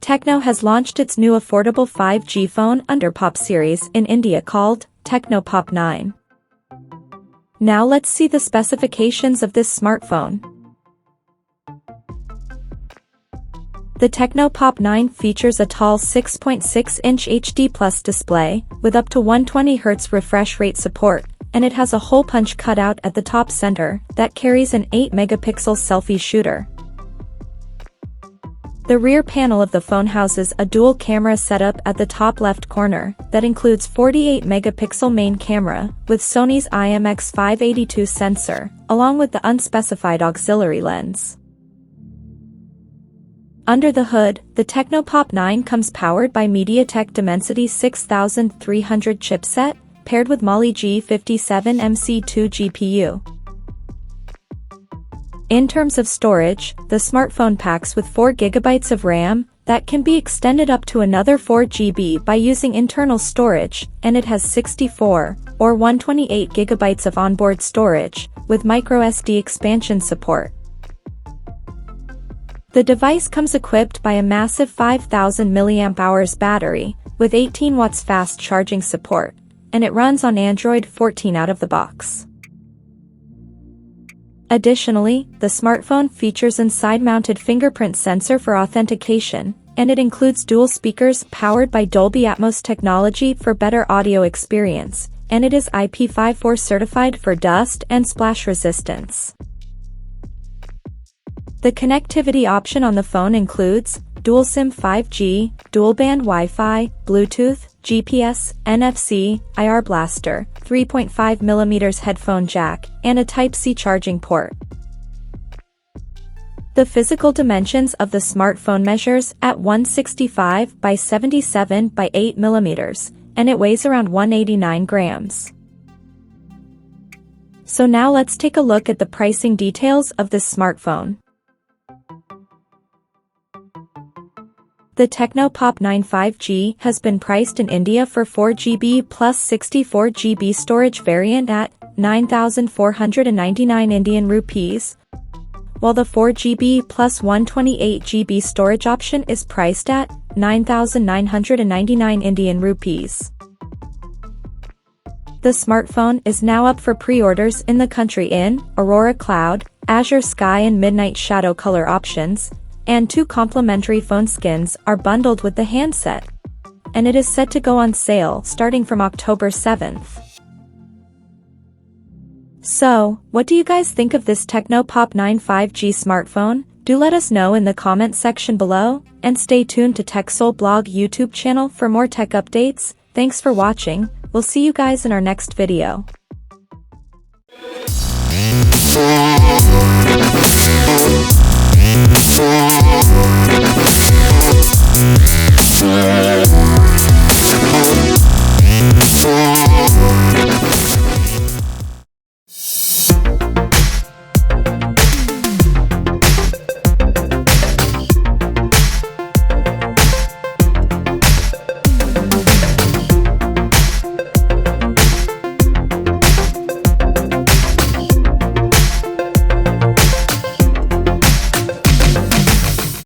Tecno has launched its new affordable 5G phone under Pop series in India called Tecno Pop 9. Now let's see the specifications of this smartphone. The Tecno Pop 9 features a tall 6.6-inch HD Plus display, with up to 120Hz refresh rate support, and it has a hole punch cutout at the top center that carries an 8-megapixel selfie shooter. The rear panel of the phone houses a dual camera setup at the top left corner that includes 48-megapixel main camera with Sony's IMX582 sensor, along with the unspecified auxiliary lens. Under the hood, the Tecno Pop 9 comes powered by MediaTek Dimensity 6300 chipset, paired with Mali G57MC2 GPU. In terms of storage, the smartphone packs with 4GB of RAM that can be extended up to another 4GB by using internal storage, and it has 64 or 128GB of onboard storage, with microSD expansion support. The device comes equipped by a massive 5000 mAh battery, with 18 watts fast charging support, and it runs on Android 14 out of the box. Additionally, the smartphone features an side-mounted fingerprint sensor for authentication, and it includes dual speakers powered by Dolby Atmos technology for better audio experience, and it is IP54 certified for dust and splash resistance. The connectivity option on the phone includes dual SIM 5G, dual-band Wi-Fi, Bluetooth, GPS, NFC, IR blaster, 3.5mm headphone jack, and a Type-C charging port. The physical dimensions of the smartphone measures at 165 by 77 by 8mm, and it weighs around 189 grams. So now let's take a look at the pricing details of this smartphone. The Tecno Pop 9 5G has been priced in India for 4GB plus 64GB storage variant at 9,499 Indian rupees, while the 4GB plus 128GB storage option is priced at 9,999 Indian rupees. The smartphone is now up for pre-orders in the country in Aurora Cloud, Azure Sky and Midnight Shadow color options, and 2 complimentary phone skins are bundled with the handset, and it is set to go on sale starting from October 7th. So, what do you guys think of this Tecno Pop 9 5G smartphone? Do let us know in the comment section below, and stay tuned to TechSole Blog YouTube channel for more tech updates. Thanks for watching, we'll see you guys in our next video.